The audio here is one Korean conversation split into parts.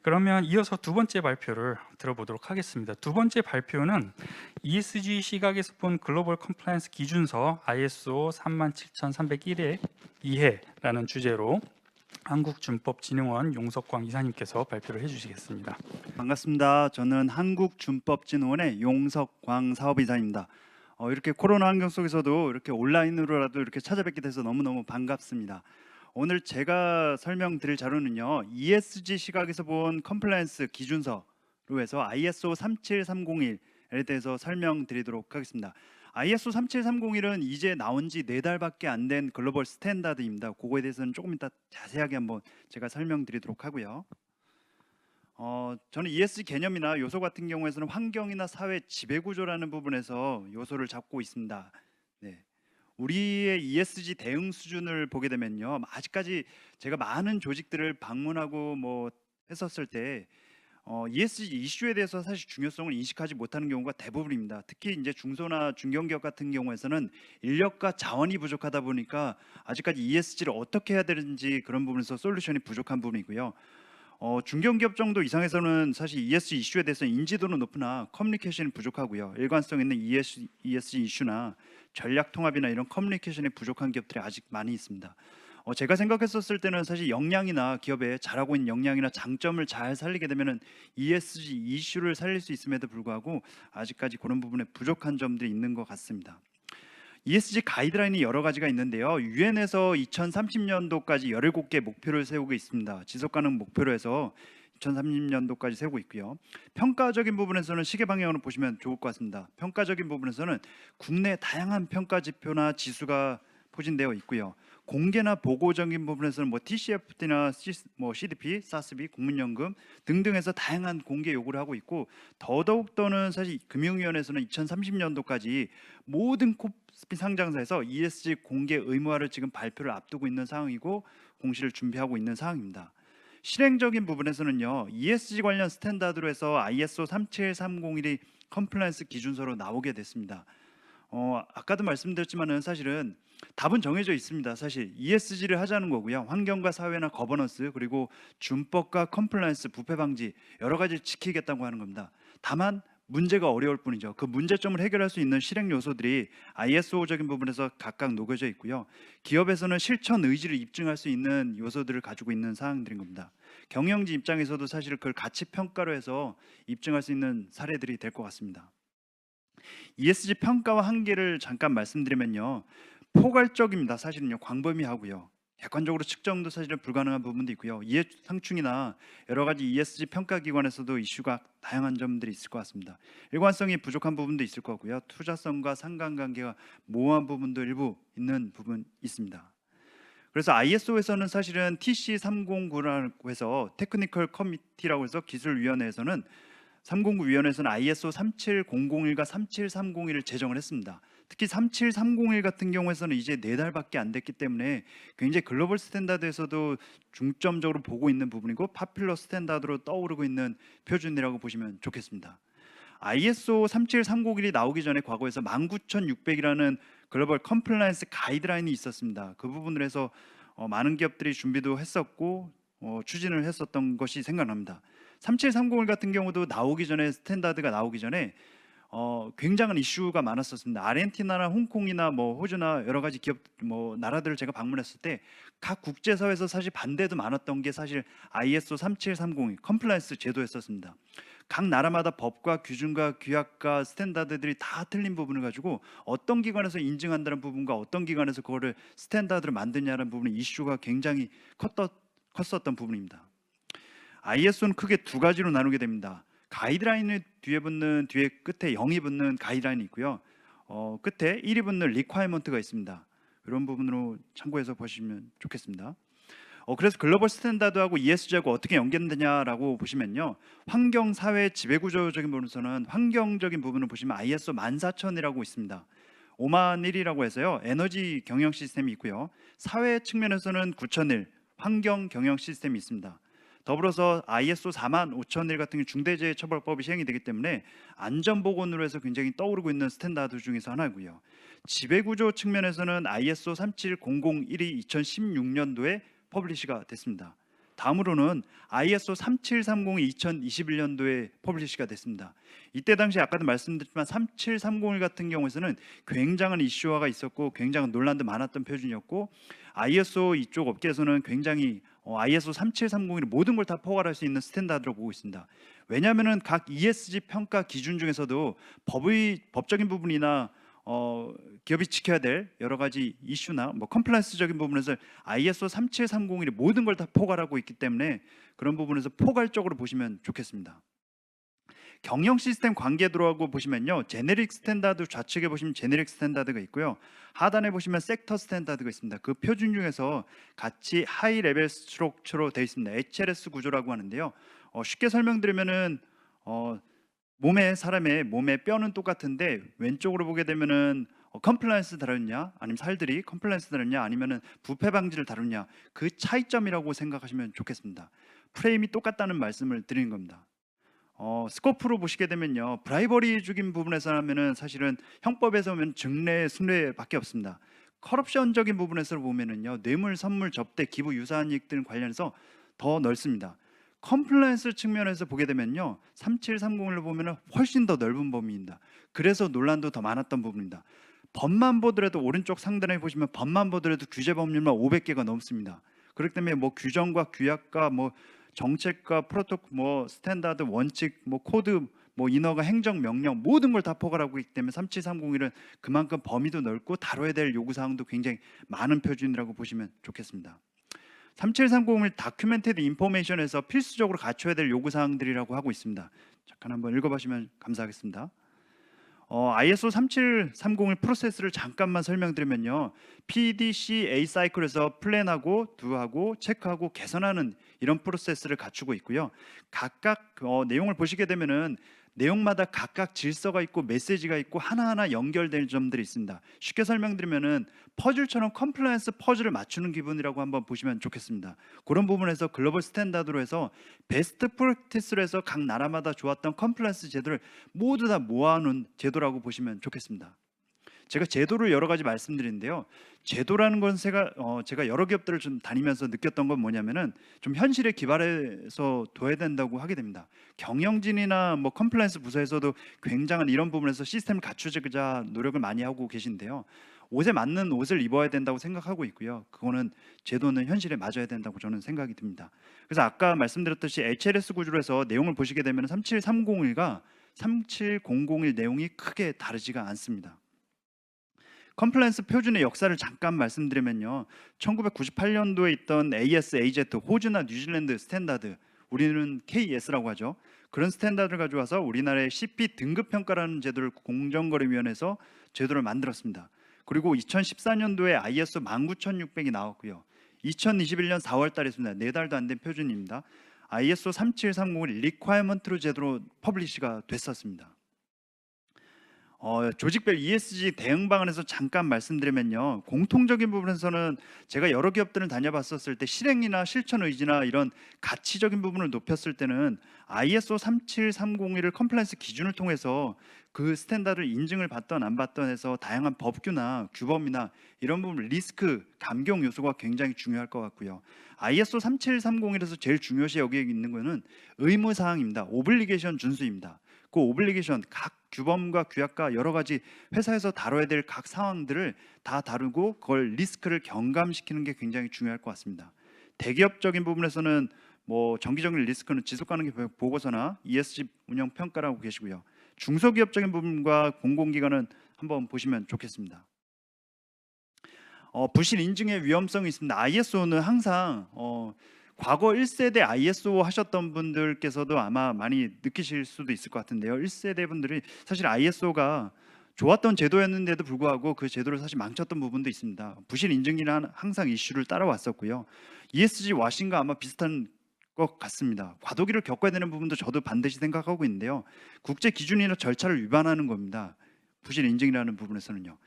그러면 이어서 두 번째 발표를 들어보도록 하겠습니다. 두 번째 발표는 ESG 시각에서 본 글로벌 컴플라이언스 기준서 ISO 37301의 2해라는 주제로 한국준법진흥원 용석광 이사님께서 발표를 해주시겠습니다. 반갑습니다. 저는 한국준법진흥원의 용석광 사업이사입니다. 이렇게 코로나 환경 속에서도 이렇게 온라인으로라도 이렇게 찾아뵙게 돼서 너무너무 반갑습니다. 오늘 제가 설명드릴 자료는요, ESG 시각에서 본 컴플라이언스 기준서로 해서 ISO 37301에 대해서 설명드리도록 하겠습니다. ISO 37301은 이제 나온 지 4달밖에 안 된 글로벌 스탠다드입니다. 그거에 대해서는 조금 이따 자세하게 한번 제가 설명드리도록 하고요. 저는 ESG 개념이나 요소 같은 경우에서는 환경이나 사회 지배구조라는 부분에서 요소를 잡고 있습니다. 네. 우리의 ESG 대응 수준을 보게 되면요, 아직까지 제가 많은 조직들을 방문하고 뭐 했었을 때 ESG 이슈에 대해서 사실 중요성을 인식하지 못하는 경우가 대부분입니다. 특히 이제 중소나 중견기업 같은 경우에서는 인력과 자원이 부족하다 보니까 아직까지 ESG를 어떻게 해야 되는지 그런 부분에서 솔루션이 부족한 부분이고요. 중견기업 정도 이상에서는 사실 ESG 이슈에 대해서 인지도는 높으나 커뮤니케이션이 부족하고요. 일관성 있는 ESG 이슈나 전략 통합이나 이런 커뮤니케이션이 부족한 기업들이 아직 많이 있습니다. 제가 생각했었을 때는 사실 역량이나 기업의 잘하고 있는 역량이나 장점을 잘 살리게 되면은 ESG 이슈를 살릴 수 있음에도 불구하고 아직까지 그런 부분에 부족한 점들이 있는 것 같습니다. ESG 가이드라인이 여러 가지가 있는데요. 유엔에서 2030년도까지 17개 목표를 세우고 있습니다. 지속 가능 목표로 해서 2030년도까지 세우고 있고요. 평가적인 부분에서는 시계 방향으로 보시면 좋을 것 같습니다. 평가적인 부분에서는 국내 다양한 평가 지표나 지수가 포진되어 있고요. 공개나 보고적인 부분에서는 뭐 TCFD나 CDP, SASB, 국민연금 등등에서 다양한 공개 요구를 하고 있고, 더더욱더는 사실 금융위원회에서는 2030년도까지 모든 코스피 상장사에서 ESG 공개 의무화를 지금 발표를 앞두고 있는 상황이고 공시를 준비하고 있는 상황입니다. 실행적인 부분에서는요, ESG 관련 스탠다드로 해서 ISO 37301이 컴플라이언스 기준서로 나오게 됐습니다. 아까도 말씀드렸지만은 사실은 답은 정해져 있습니다. 사실 ESG를 하자는 거고요. 환경과 사회나 거버넌스, 그리고 준법과 컴플라이언스, 부패 방지 여러 가지를 지키겠다고 하는 겁니다. 다만 문제가 어려울 뿐이죠. 그 문제점을 해결할 수 있는 실행 요소들이 ISO적인 부분에서 각각 녹여져 있고요. 기업에서는 실천 의지를 입증할 수 있는 요소들을 가지고 있는 사항들인 겁니다. 경영진 입장에서도 사실 그걸 가치 평가로 해서 입증할 수 있는 사례들이 될 것 같습니다. ESG 평가와 한계를 잠깐 말씀드리면요, 포괄적입니다. 사실은요, 광범위하고요. 객관적으로 측정도 사실은 불가능한 부분도 있고요. 이해상충이나 여러 가지 ESG 평가 기관에서도 이슈가 다양한 점들이 있을 것 같습니다. 일관성이 부족한 부분도 있을 거고요. 투자성과 상관관계가 모호한 부분도 일부 있는 부분 있습니다. 그래서 ISO에서는 사실은 TC309라고 해서 테크니컬 커미티라고 해서 기술위원회에서는 309 위원회에서는 ISO 37001과 37301을 제정을 했습니다. 특히 37301 같은 경우에서는 이제 4달밖에 안 됐기 때문에 굉장히 글로벌 스탠다드에서도 중점적으로 보고 있는 부분이고 파퓰러 스탠다드로 떠오르고 있는 표준이라고 보시면 좋겠습니다. ISO 37301이 나오기 전에 과거에서 19600이라는 글로벌 컴플라이언스 가이드라인이 있었습니다. 그 부분을 해서 많은 기업들이 준비도 했었고 추진을 했었던 것이 생각납니다. 37301 같은 경우도 나오기 전에, 스탠다드가 나오기 전에 굉장한 이슈가 많았었습니다. 아르헨티나나 홍콩이나 뭐 호주나 여러 가지 기업 나라들을 제가 방문했을 때 각 국제사회에서 사실 반대도 많았던 게 사실 ISO 37301 컴플라이언스 제도였었습니다. 각 나라마다 법과 규준과 규약과 스탠다드들이 다 틀린 부분을 가지고 어떤 기관에서 인증한다는 부분과 어떤 기관에서 그거를 스탠다드를 만드냐는 부분의 이슈가 굉장히 컸었던 부분입니다. ISO는 크게 두 가지로 나누게 됩니다. 가이드라인을 뒤에 끝에 0이 붙는 가이드라인이 있고요. 끝에 1이 붙는 리콰이먼트가 있습니다. 이런 부분으로 참고해서 보시면 좋겠습니다. 그래서 글로벌 스탠다드하고 ESG하고 어떻게 연결되냐라고 보시면요, 환경, 사회, 지배구조적인 부분에서는 환경적인 부분을 보시면 ISO 14000이라고 있습니다. 50001이라고 해서요, 에너지 경영 시스템이 있고요. 사회 측면에서는 9001 환경 경영 시스템이 있습니다. 더불어서 ISO 45001 같은 게 중대재해처벌법이 시행이 되기 때문에 안전보건으로 해서 굉장히 떠오르고 있는 스탠다드 중에서 하나고요. 지배구조 측면에서는 ISO 37001이 2016년도에 퍼블리시가 됐습니다. 다음으로는 ISO 37301이 2021년도에 퍼블리시가 됐습니다. 이때 당시 아까도 말씀드렸지만 37301 같은 경우에는 굉장한 이슈화가 있었고 굉장한 논란도 많았던 표준이었고 ISO 이쪽 업계에서는 굉장히 ISO 37301의 모든 걸 다 포괄할 수 있는 스탠다드로 보고 있습니다. 왜냐하면은 각 ESG 평가 기준 중에서도 법적인 부분이나 기업이 지켜야 될 여러 가지 이슈나 뭐 컴플라이언스적인 부분에서 ISO 37301이 모든 걸 다 포괄하고 있기 때문에 그런 부분에서 포괄적으로 보시면 좋겠습니다. 경영 시스템 관계도라고 보시면요, 제네릭 스탠다드 좌측에 보시면 제네릭 스탠다드가 있고요, 하단에 보시면 섹터 스탠다드가 있습니다. 그 표준 중에서 같이 하이 레벨 스트럭처로 되어 있습니다. HLS 구조라고 하는데요. 쉽게 설명드리면은 사람의 몸의 뼈는 똑같은데 왼쪽으로 보게 되면은 컴플라이언스 다루냐, 아니면 살들이 컴플라이언스 다루냐, 아니면은 부패 방지를 다루냐, 그 차이점이라고 생각하시면 좋겠습니다. 프레임이 똑같다는 말씀을 드리는 겁니다. 스코프로 보시게 되면요, 브라이버리 죽인 부분에서 하면은 사실은 형법에서 보면 증례, 순례밖에 없습니다. 커럽션적인 부분에서 보면은요, 뇌물, 선물, 접대, 기부, 유사한 이익들 관련해서 더 넓습니다. 컴플라이언스 측면에서 보게 되면요, 37301을 보면은 훨씬 더 넓은 범위입니다. 그래서 논란도 더 많았던 부분입니다. 법만 보더라도 오른쪽 상단에 보시면 법만 보더라도 규제 법률만 500개가 넘습니다. 그렇기 때문에 뭐 규정과 규약과 뭐 정책과 프로토콜, 뭐 스탠다드, 원칙, 뭐 코드, 뭐 인허가, 행정 명령 모든 걸 다 포괄하고 있기 때문에 37301은 그만큼 범위도 넓고 다뤄야 될 요구 사항도 굉장히 많은 표준이라고 보시면 좋겠습니다. 37301 다큐멘티드 인포메이션에서 필수적으로 갖춰야 될 요구 사항들이라고 하고 있습니다. 잠깐 한번 읽어보시면 감사하겠습니다. ISO 37301 프로세스를 잠깐만 설명드리면요, PDCA 사이클에서 플랜하고 도하고 체크하고 개선하는 이런 프로세스를 갖추고 있고요. 각각 내용을 보시게 되면은 내용마다 각각 질서가 있고 메시지가 있고 하나하나 연결된 점들이 있습니다. 쉽게 설명드리면은 퍼즐처럼 컴플라이언스 퍼즐을 맞추는 기분이라고 한번 보시면 좋겠습니다. 그런 부분에서 글로벌 스탠다드로 해서 베스트 프랙티스로 해서 각 나라마다 좋았던 컴플라이언스 제도를 모두 다 모아놓은 제도라고 보시면 좋겠습니다. 제가 제도를 여러 가지 말씀드리는데요, 제도라는 건 제가 여러 기업들을 좀 다니면서 느꼈던 건 뭐냐면은 좀 현실에 기반해서 둬야 된다고 하게 됩니다. 경영진이나 뭐 컴플라이언스 부서에서도 굉장한 이런 부분에서 시스템을 갖추자 노력을 많이 하고 계신데요, 옷에 맞는 옷을 입어야 된다고 생각하고 있고요, 그거는 제도는 현실에 맞아야 된다고 저는 생각이 듭니다. 그래서 아까 말씀드렸듯이 HLS 구조로 해서 내용을 보시게 되면 37301과 37001 내용이 크게 다르지가 않습니다. 컴플라이언스 표준의 역사를 잠깐 말씀드리면요, 1998년도에 있던 AS/AZ, 호주나 뉴질랜드 스탠다드, 우리는 KS라고 하죠. 그런 스탠다드를 가져와서 우리나라의 CP 등급 평가라는 제도를 공정거래위원회에서 제도를 만들었습니다. 그리고 2014년도에 ISO 19600이 나왔고요. 2021년 4월 달에 있습니다. 4달도 안 된 표준입니다. ISO 37301 리퀘어먼트로 제도로 퍼블리시가 됐었습니다. 조직별 ESG 대응 방안에서 잠깐 말씀드리면요, 공통적인 부분에서는 제가 여러 기업들을 다녀봤었을 때 실행이나 실천 의지나 이런 가치적인 부분을 높였을 때는 ISO 37301을 컴플라이언스 기준을 통해서 그 스탠다드를 인증을 받던 안 받던 해서 다양한 법규나 규범이나 이런 부분 리스크, 감경 요소가 굉장히 중요할 것 같고요. ISO 37301에서 제일 중요시 여기 있는 거는 의무 사항입니다. 오블리게이션 준수입니다. 그 오블리게이션, 각 규범과 규약과 여러 가지 회사에서 다뤄야 될 각 상황들을 다 다루고 그걸 리스크를 경감시키는 게 굉장히 중요할 것 같습니다. 대기업적인 부분에서는 뭐 정기적인 리스크는 지속가능 보고서나 ESG 운영 평가라고 계시고요. 중소기업적인 부분과 공공기관은 한번 보시면 좋겠습니다. 부실 인증의 위험성이 있습니다. ISO는 항상 과거 1세대 ISO 하셨던 분들께서도 아마 많이 느끼실 수도 있을 것 같은데요, 1세대 분들이 사실 ISO가 좋았던 제도였는데도 불구하고 그 제도를 사실 망쳤던 부분도 있습니다. 부실 인증이란 항상 이슈를 따라왔었고요. ESG 와싱과 아마 비슷한 것 같습니다. 과도기를 겪어야 되는 부분도 저도 반드시 생각하고 있는데요, 국제 기준이나 절차를 위반하는 겁니다. 부실 인증이라는 부분에서는요.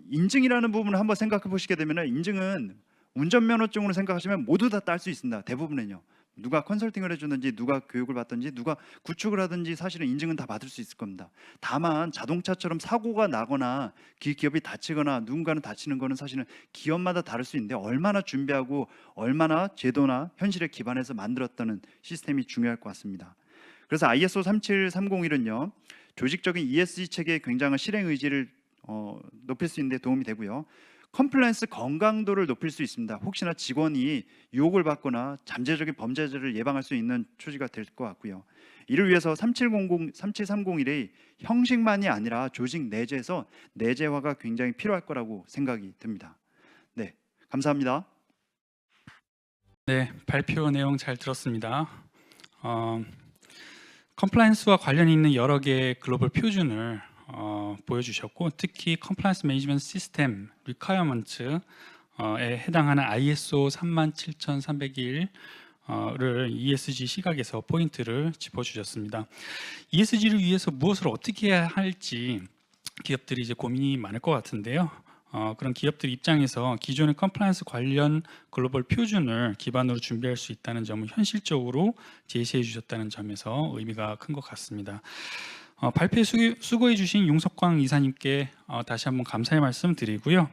인증이라는 부분을 한번 생각해 보시게 되면, 인증은 운전면허증으로 생각하시면 모두 다 딸 수 있습니다. 대부분은요. 누가 컨설팅을 해주든지 누가 교육을 받든지 누가 구축을 하든지 사실은 인증은 다 받을 수 있을 겁니다. 다만 자동차처럼 사고가 나거나 기업이 다치거나 누군가는 다치는 거는 사실은 기업마다 다를 수 있는데 얼마나 준비하고 얼마나 제도나 현실에 기반해서 만들었다는 시스템이 중요할 것 같습니다. 그래서 ISO 37301은요 조직적인 ESG 체계의 굉장한 실행 의지를 높일 수 있는 데 도움이 되고요. 컴플라이언스 건강도를 높일 수 있습니다. 혹시나 직원이 유혹을 받거나 잠재적인 범죄자를 예방할 수 있는 초지가 될 것 같고요. 이를 위해서 37301의 형식만이 아니라 조직 내재에서 내재화가 굉장히 필요할 거라고 생각이 듭니다. 네, 감사합니다. 네, 발표 내용 잘 들었습니다. 컴플라이언스와 관련이 있는 여러 개의 글로벌 표준을 보여주셨고, 특히 컴플라이언스 매니지먼트 시스템 리퀘어먼트에 해당하는 ISO 37301을 ESG 시각에서 포인트를 짚어주셨습니다. ESG를 위해서 무엇을 어떻게 해야 할지 기업들이 이제 고민이 많을 것 같은데요. 그런 기업들 입장에서 기존의 컴플라이언스 관련 글로벌 표준을 기반으로 준비할 수 있다는 점을 현실적으로 제시해 주셨다는 점에서 의미가 큰 것 같습니다. 발표에 수고해 주신 용석광 이사님께 다시 한번 감사의 말씀 드리고요.